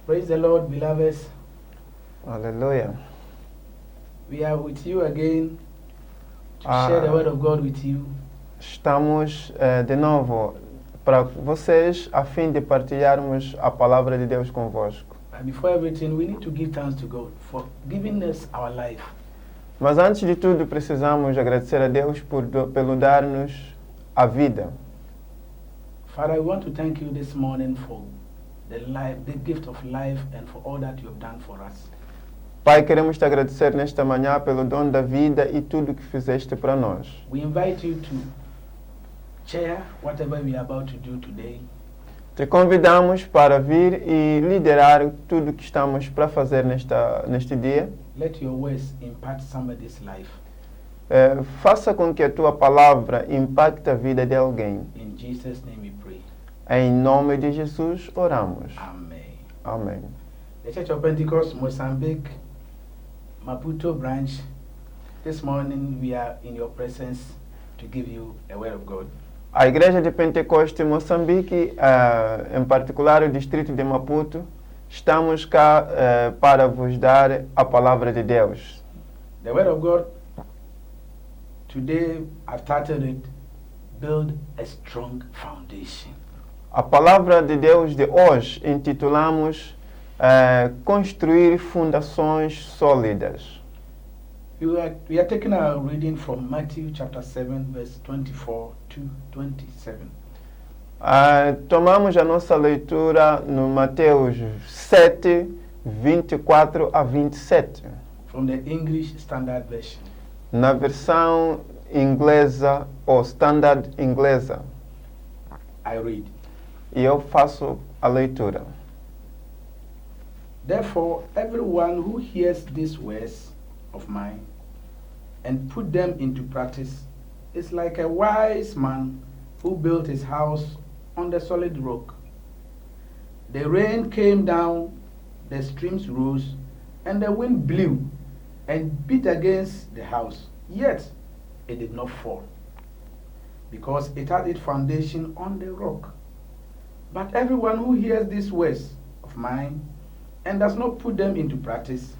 Praise the Lord, beloveds. Aleluia. We are with you again to share the word of God with you. Estamos de novo para vocês a fim de partilharmos a palavra de Deus convosco. And before everything, we need to give thanks to God for giving us our life. Mas antes de tudo precisamos agradecer a Deus pelo dar-nos a vida. Father, we want to thank you this morning for the gift of life and for all that you have done for us. Pai, queremos te agradecer nesta manhã pelo dom da vida e tudo que fizeste para nós. We invite you to share whatever we are about to do today. Te convidamos para vir e liderar tudo que estamos para fazer neste dia. Let your words impact somebody's life. Faça com que a tua palavra impacte a vida de alguém. In Jesus' name we pray. Em nome de Jesus oramos. Amen. Amém. The Church of Pentecost, Mozambique, Maputo branch, this morning we are in your presence to give you a word of God. A Igreja de Pentecoste Moçambique, em particular o distrito de Maputo, estamos cá para vos dar a palavra de Deus. The word of God, today I've titled it, Build a Strong Foundation. A palavra de Deus de hoje intitulamos Construir Fundações Sólidas. We are taking our reading from Matthew chapter 7, verse 24 to 27. Tomamos a nossa leitura no Mateus 7, 24 a 27. From the English Standard Version. Na versão inglesa ou standard inglesa. I read. E eu faço a leitura. Therefore, everyone who hears these words of mine and put them into practice is like a wise man who built his house on the solid rock. The rain came down, the streams rose, and the wind blew and beat against the house. Yet it did not fall, because it had its foundation on the rock. But everyone who hears these words of mine and does not put them into practice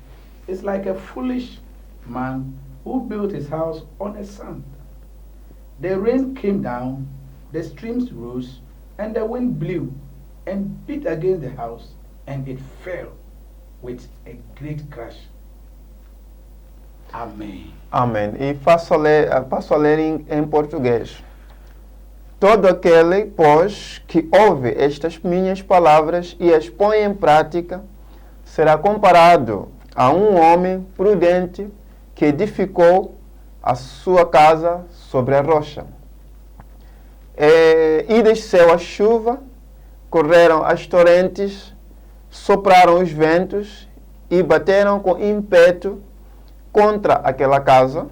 is like a foolish man who built his house on a sand. The rain came down, the streams rose, and the wind blew and beat against the house, and it fell with a great crash. Amém. Amém. E passo a ler em português. Todo aquele, pois, que ouve estas minhas palavras e as põe em prática, será comparado a um homem prudente que edificou a sua casa sobre a rocha. E desceu a chuva, correram as torrentes, sopraram os ventos e bateram com ímpeto contra aquela casa.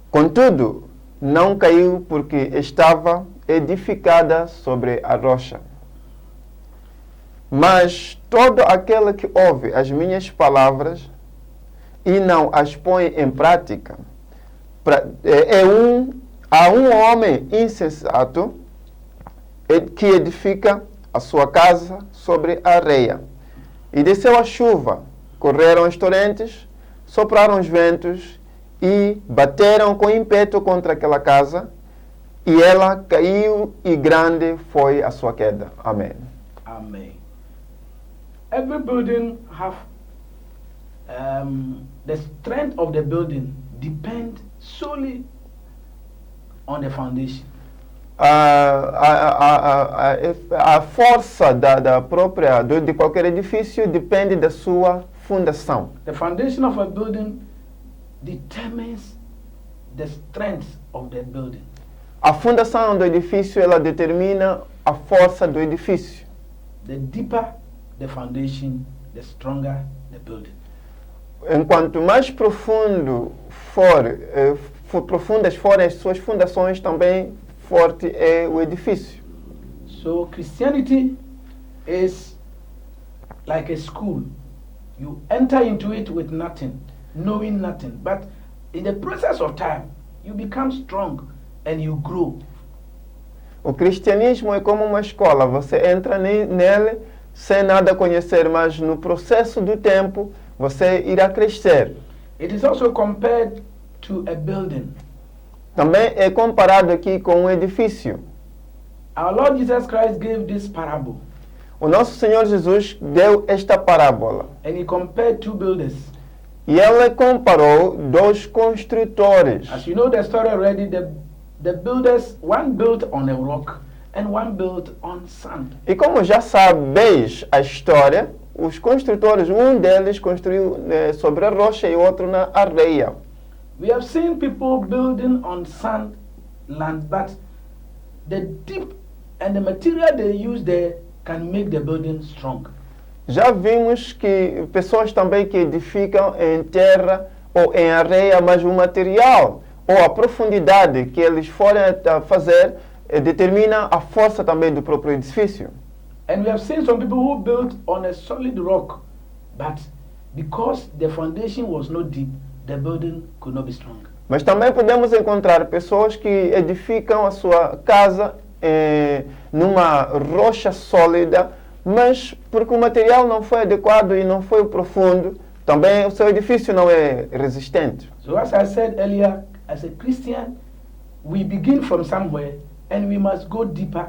Contudo, não caiu porque estava edificada sobre a rocha. Mas todo aquele que ouve as minhas palavras e não as põe em prática, há um homem insensato que edifica a sua casa sobre a areia. E desceu a chuva, correram as torrentes, sopraram os ventos e bateram com ímpeto contra aquela casa, e ela caiu e grande foi a sua queda. Amém. Amen. Every building have the strength of the building depends solely on the foundation. A força de qualquer edifício depende da sua fundação. The foundation of a building determines the strength of the building. A fundação do edifício ela determina a força do edifício. The deeper the foundation, the stronger the building. Enquanto mais profundas forem as suas fundações, também forte é o edifício. So Christianity is like a school. You enter into it with nothing, knowing nothing. But in the process of time, you become strong and you grow. O cristianismo é como uma escola. Você entra nele sem nada conhecer, mas no processo do tempo você irá crescer. It is also compared to a building. Também é comparado aqui com um edifício. Our Lord Jesus Christ gave this parable, O nosso Senhor Jesus deu esta parábola and he compared two builders. e ele comparou dois construtores. As you know the story already, the builders, one built on a rock and one built on sand. E como já sabeis a história, os construtores, um deles construiu sobre a rocha e outro na areia. We have seen people building on sand land, but the deep and the material they use there can make the building strong. Já vimos que pessoas também que edificam em terra ou em areia, mas o material ou a profundidade que eles forem a fazer determina a força também do próprio edifício. And we have seen some people who built on a solid rock, but because the foundation was not deep, the building could not be strong. Mas também podemos encontrar pessoas que edificam a sua casa numa rocha sólida, mas porque o material não foi adequado e não foi profundo, também o seu edifício não é resistente. So as I said earlier, as a Christian, we begin from somewhere and we must go deeper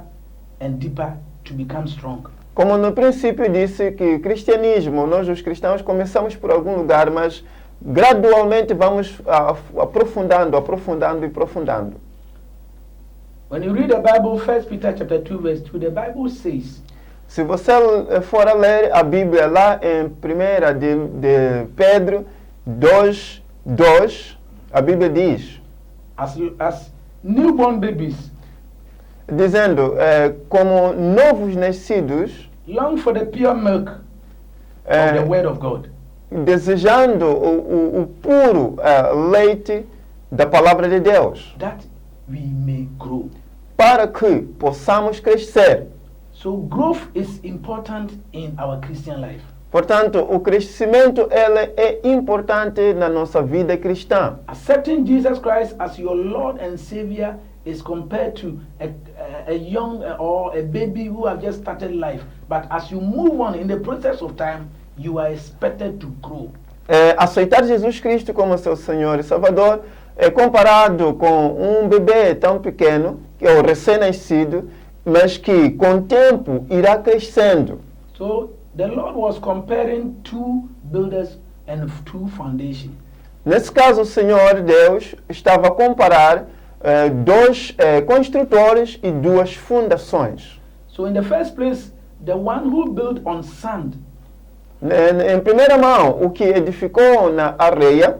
and deeper to become strong. Como no princípio disse que cristianismo, nós os cristãos começamos por algum lugar, mas gradualmente vamos aprofundando e aprofundando. When you read the Bible, 1 Peter chapter 2 verse 2, the Bible says, Se você for a ler a Bíblia lá em 1 de Pedro 2:2, a Bíblia diz, as newborn babies, dizendo, como novos nascidos, long for the pure milk of the word of God, desejando o puro leite da palavra de Deus, that we may grow. para que possamos crescer. So growth is important in our Christian life. Portanto, o crescimento ele é importante na nossa vida cristã. Accepting Jesus Christ as your Lord and Savior is compared to a young or a baby who have just started life. But as you move on in the process of time, you are expected to grow. Aceitar Jesus Cristo como seu Senhor e Salvador é comparado com um bebê tão pequeno, que é o recém-nascido, mas que com o tempo irá crescendo. So the Lord was comparing two builders and two foundations. Nesse caso, o Senhor Deus estava a comparar dois construtores e duas fundações. So in the first place, the one who built on sand, Em primeira mão, o que edificou na areia,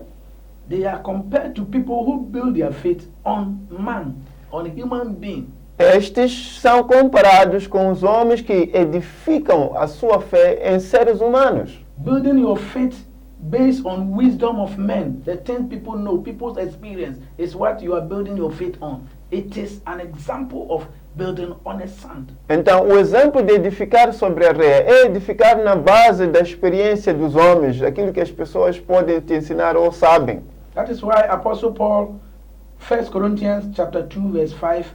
they are compared to people who build their faith on man, on a human being. estes são comparados com os homens que edificam a sua fé em seres humanos. Building your faith based on wisdom of men, the things people know, people's experience, is what you are building your faith on. It is an example of building on a sand. Então, o exemplo de edificar sobre a areia é edificar na base da experiência dos homens, daquilo que as pessoas podem te ensinar ou sabem. That is why Apostle Paul, 1 Corinthians chapter 2 verse 5,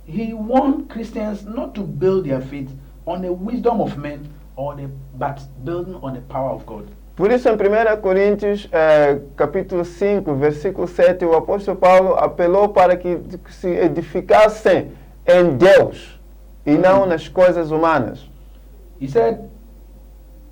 he warned Christians not to build their faith on the wisdom of men, but building on the power of God. Por isso, em 1 Coríntios, capítulo 5, versículo 7, o apóstolo Paulo apelou para que se edificassem em Deus e não nas coisas humanas. He said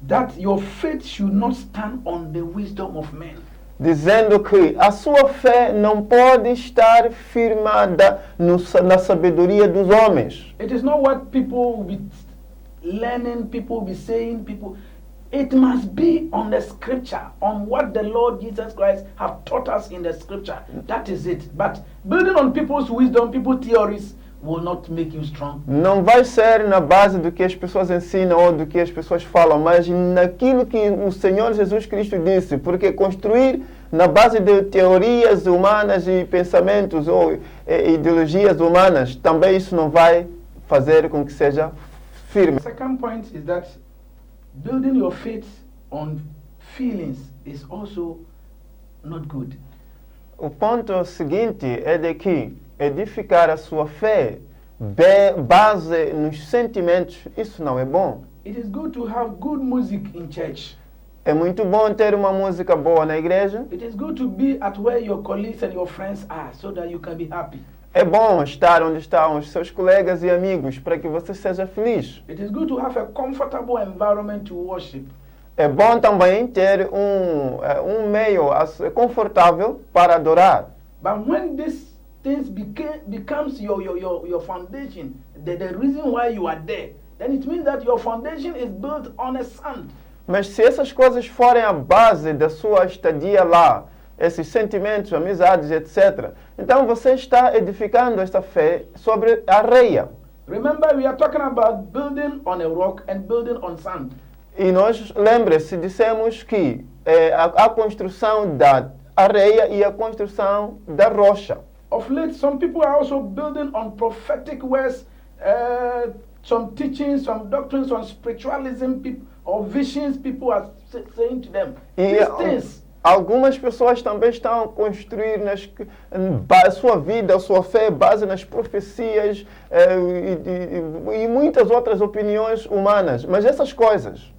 that your faith should not stand on the wisdom of men. Dizendo que a sua fé não pode estar firmada na sabedoria dos homens. It is not what people will be learning, people will be saying, it must be on the scripture, on what the Lord Jesus Christ have taught us in the scripture. That is it. But building on people's wisdom, people's theories will not make you strong. Não vai ser na base do que as pessoas ensinam ou do que as pessoas falam, mas naquilo que o Senhor Jesus Cristo disse, porque construir na base de teorias humanas e pensamentos ou ideologias humanas, também isso não vai fazer com que seja firme. The second point is that building your faith on feelings is also not good. O ponto seguinte é de que edificar a sua fé base nos sentimentos, isso não é bom. It is good to have good music in church. É muito bom ter uma música boa na igreja. It is good to be at where your colleagues and your friends are so that you can be happy. É bom estar onde estão os seus colegas e amigos para que você seja feliz. It is good to have a comfortable environment to worship. É bom também ter um meio confortável para adorar. But when these things becomes your foundation, the reason why you are there, then it means that your foundation is built on a sand. Mas se essas coisas forem a base da sua estadia lá, esses sentimentos, amizades, etc., então você está edificando esta fé sobre areia. Remember, we are talking about building on a rock and building on sand. E nós, lembre-se, dissemos que a construção da areia e a construção da rocha. Of late, some people are also building on prophetic words, some teachings, some doctrines, some spiritualism, or visions people are saying to them. These things. Algumas pessoas também estão a construir a sua vida, a sua fé, base nas profecias e muitas outras opiniões humanas. Mas essas coisas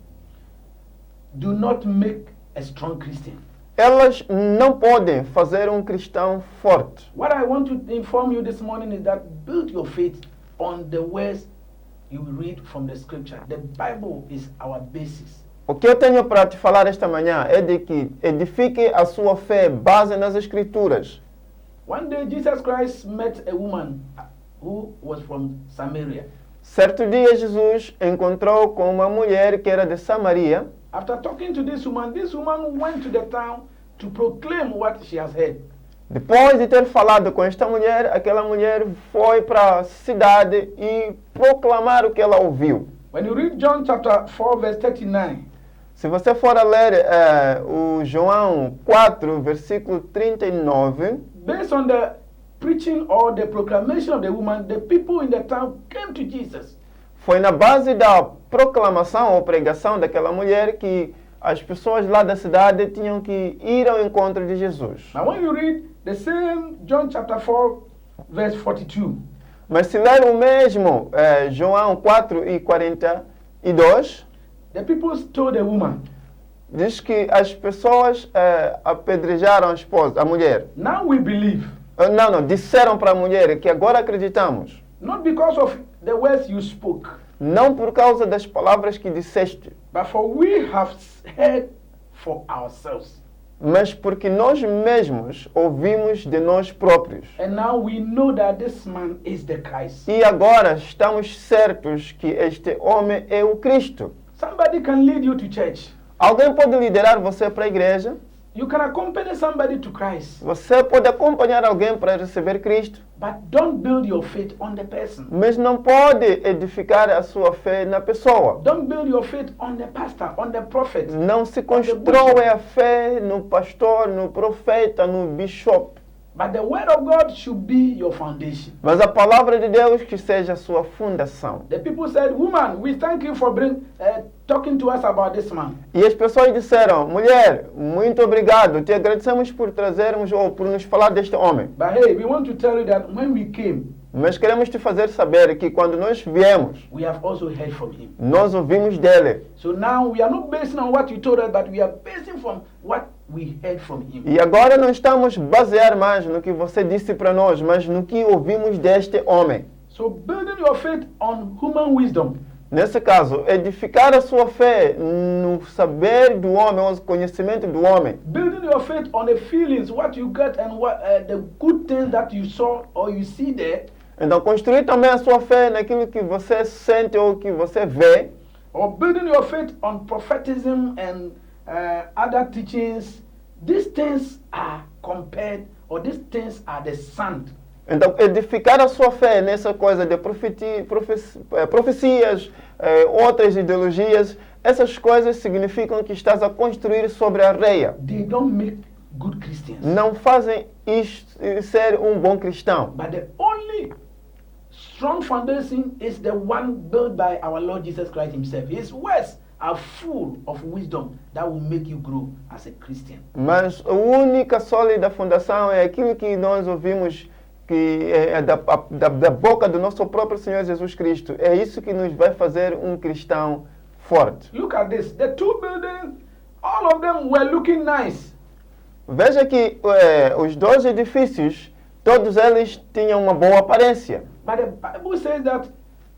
do not make a strong Christian. Elas não podem fazer um cristão forte. What I want to inform you this morning is that build your faith on the words you read from the scripture. The Bible is our basis. O que eu tenho para te falar esta manhã é de que edifique a sua fé base nas Escrituras. One day Jesus Christ met a woman who was from Samaria. Certo dia Jesus encontrou com uma mulher que era de Samaria. After talking to this woman went to the town to proclaim what she has heard. Depois de ter falado com esta mulher, aquela mulher foi para a cidade e proclamar o que ela ouviu. When you read John chapter 4 verse 39, se você for a ler o João 4, versículo 39, based on the preaching or the proclamation of the woman, the people in the town came to Jesus. Foi na base da proclamação ou pregação daquela mulher que as pessoas lá da cidade tinham que ir ao encontro de Jesus. Now when you read the same John chapter 4 verse 42, mas se ler o mesmo João 4 e 42, the people told the woman, diz que as pessoas apedrejaram a mulher. Now we believe. Não, disseram para a mulher que agora acreditamos. Not because of the words you spoke. Não por causa das palavras que disseste. But for we have heard for ourselves. Mas porque nós mesmos ouvimos de nós próprios. And now we know that this man is the Christ. E agora estamos certos que este homem é o Cristo. Somebody can lead you to church. Alguém pode liderar você para a igreja. You can accompany somebody to Christ. Você pode acompanhar alguém para receber Cristo. But don't build your faith on the person. Mas não pode edificar a sua fé na pessoa. Don't build your faith on the pastor, on the prophet. Não se constrói a fé no pastor, no profeta, no bishop. But the word of God should be your foundation. Mas a palavra de Deus que seja a sua fundação. The people said, "Woman, we thank you for talking to us about this man." E as pessoas disseram, mulher, muito obrigado, te agradecemos por trazermos ou por nos falar deste homem. But hey, we want to tell you that when we came, mas queremos te fazer saber que quando nós viemos, we have also heard from him. Nós ouvimos dele. So now we are not basing on what you told us, but we are basing from what we heard from him. E agora não estamos basear mais no que você disse para nós, mas no que ouvimos deste homem. So building your faith on human wisdom. Nesse caso, edificar a sua fé no saber do homem, no conhecimento do homem. Building your faith on the feelings, what you get and what the good things that you saw or you see there. Então, construir também a sua fé naquilo que você sente ou que você vê. Or building your faith on prophetism and other teachings. These things are compared, or these things are the sand. Então, edificar a sua fé nessa coisa de profecias, outras ideologias, essas coisas significam que estás a construir sobre a areia. They don't make good Christians. Não fazem isto ser um bom cristão. But the only strong foundation is the one built by our Lord Jesus Christ himself. His words are full of wisdom that will make you grow as a Christian. Mas a única sólida fundação é aquilo que nós ouvimos que é da boca do nosso próprio Senhor Jesus Cristo. É isso que nos vai fazer um cristão forte. Look at this. The two buildings, all of them were looking nice. Veja que os dois edifícios, todos eles tinham uma boa aparência. But the Bible says that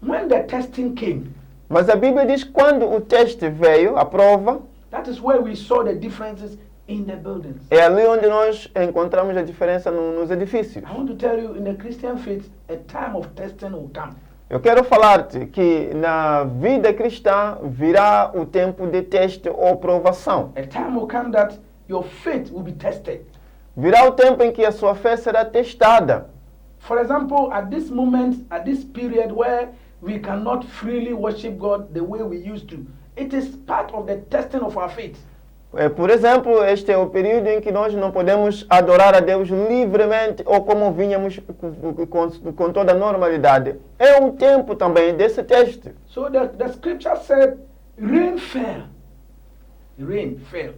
when the testing came, Mas a Bíblia diz que quando o teste veio, a prova, that is where we saw the differences in the buildings. é ali onde nós encontramos a diferença nos edifícios. I want to tell you, in the Christian faith, a time of testing will come. Eu quero falar-te que na vida cristã virá o tempo de teste ou provação. A time will come that your faith will be tested. Virá o tempo em que a sua fé será testada. For example, at this moment, at this period where we cannot freely worship God the way we used to, it is part of the testing of our faith. Por exemplo, este é o período em que nós não podemos adorar a Deus livremente ou como vinhamos com toda a normalidade. É um tempo também desse teste. So the scripture said, rain fell. Rain fell.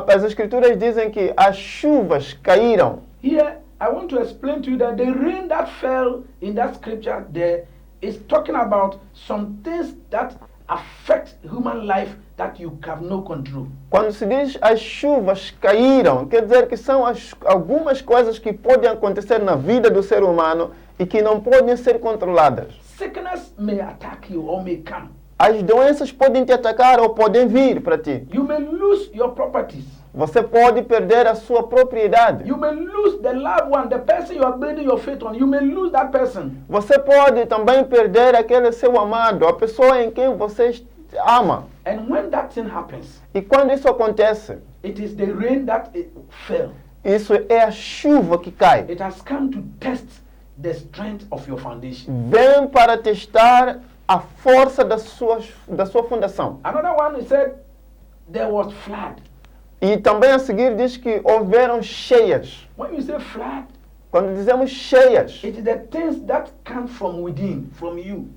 As escrituras dizem que as chuvas caíram. Here, I want to explain to you that the rain that fell in that scripture there is talking about some things that affect human life that you have no control. Quando se diz as chuvas caíram, quer dizer que são algumas coisas que podem acontecer na vida do ser humano e que não podem ser controladas. Sickness may attack you or may come. As doenças podem te atacar ou podem vir para ti. You may lose your properties. Você pode perder a sua propriedade. You may lose the loved one, the person you are building your faith on. You may lose that person. Você pode também perder aquele seu amado, a pessoa em quem você ama. And when that thing happens, E quando isso acontece, it is the rain that fell. isso é a chuva que cai. It has come to test the strength of your foundation. Vem para testar a força da sua fundação. Another one, he said, there was flood. E também a seguir diz que houveram cheias. When you say flood, Quando dizemos cheias, it is the things that come from within, from you.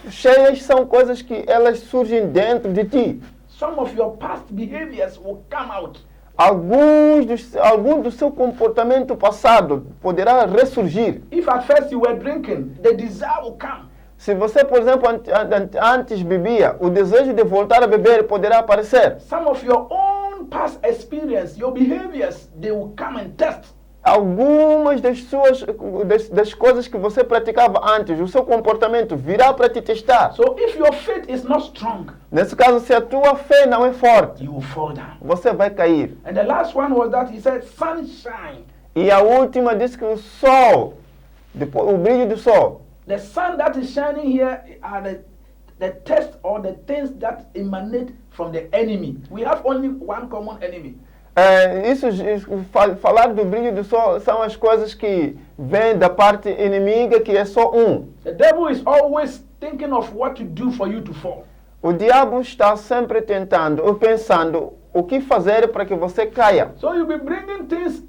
cheias são coisas que elas surgem dentro de ti. Some of your past behaviors will come out. Algum do seu comportamento passado poderá ressurgir. If at first you were drinking, the desire will come. Se você, por exemplo, antes bebia, o desejo de voltar a beber poderá aparecer. Some of your own past experience, your behaviors, they will come and test. Algumas das coisas que você praticava antes, o seu comportamento virá para te testar. So if your faith is not strong, Nesse caso, se a tua fé não é forte, you will fall down. você vai cair. And the last one was that he said, sunshine. E a última diz que o sol, o brilho do sol, The sun that is shining here are the tests or the things that emanate from the enemy. We have only one common enemy. Falar do brilho do sol são as coisas que vêm da parte inimiga, que é só um. The devil is always thinking of what to do for you to fall. O diabo está sempre tentando ou pensando o que fazer para que você caia. So you'll be bringing things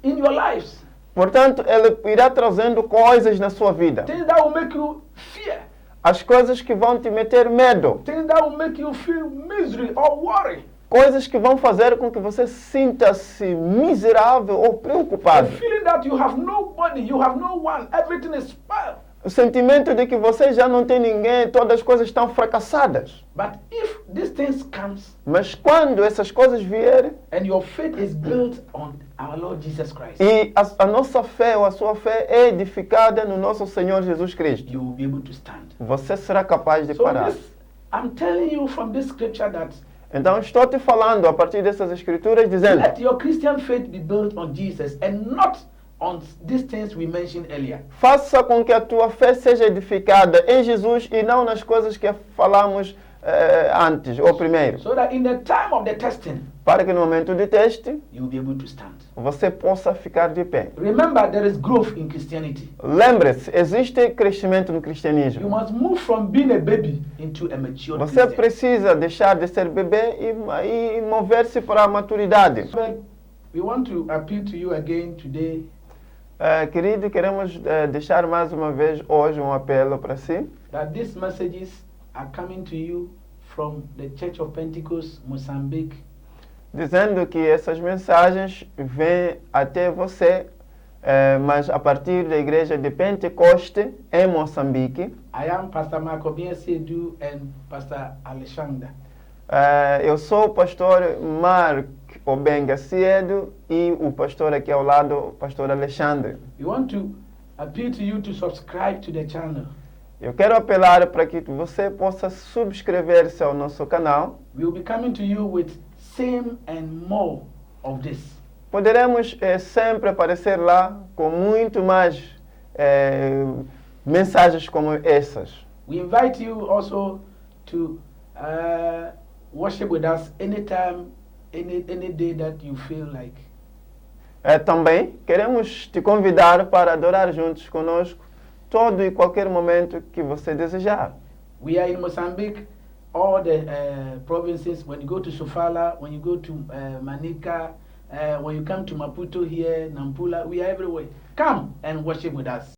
in your lives. Portanto, ele irá trazendo coisas na sua vida. Things that will make you fear. As coisas que vão te meter medo. Things that will make you feel misery or worry. Coisas que vão fazer com que você sinta-se miserável ou The preocupado. feeling that you have nobody, you have no one, everything is spoiled. O sentimento de que você já não tem ninguém, todas as coisas estão fracassadas. But if these things comes Mas quando essas coisas vierem, and your faith is built on our Lord Jesus Christ, e a nossa fé ou a sua fé é edificada no nosso Senhor Jesus Cristo, you will be able to stand. você será capaz de So parar. I'm telling you from this scripture that Então estou te falando a partir dessas escrituras dizendo: let your Christian faith be built on Jesus and not on these things we mentioned earlier. faça com que a tua fé seja edificada em Jesus e não nas coisas que falamos antes ou primeiro, So that in the time of the testing, para que no momento de teste you will be able to stand. você possa ficar de pé. Remember, there is growth in Christianity. Lembre-se, existe crescimento no You cristianismo. must move from being a baby into a mature Você Christian. precisa deixar de ser bebê e mover-se para a maturidade. But we want to appeal to you again today Querido, queremos deixar mais uma vez hoje um apelo para si. that these messages are coming to you from the Church of Pentecost, Mozambique, Dizendo que essas mensagens vêm até você mas a partir da igreja de Pentecoste em Moçambique. I am Pastor Macobia Sedu and Pastor Alexander. Eu sou o pastor Mark Obenga Ciedo e o pastor aqui ao lado, o pastor Alexandre. We want to appeal to you to subscribe to the channel. Eu quero apelar para que você possa subscrever-se ao nosso canal. We will be coming to you with same and more of this. Poderemos sempre aparecer lá com muito mais mensagens como essas. We invite you also to worship with us anytime, any day that you feel like. Também queremos te convidar para adorar juntos conosco todo e qualquer momento que você desejar. We are in Mozambique, all the provinces. When you go to Sofala, when you go to Manica, when you come to Maputo here, Nampula, we are everywhere. Come and worship with us.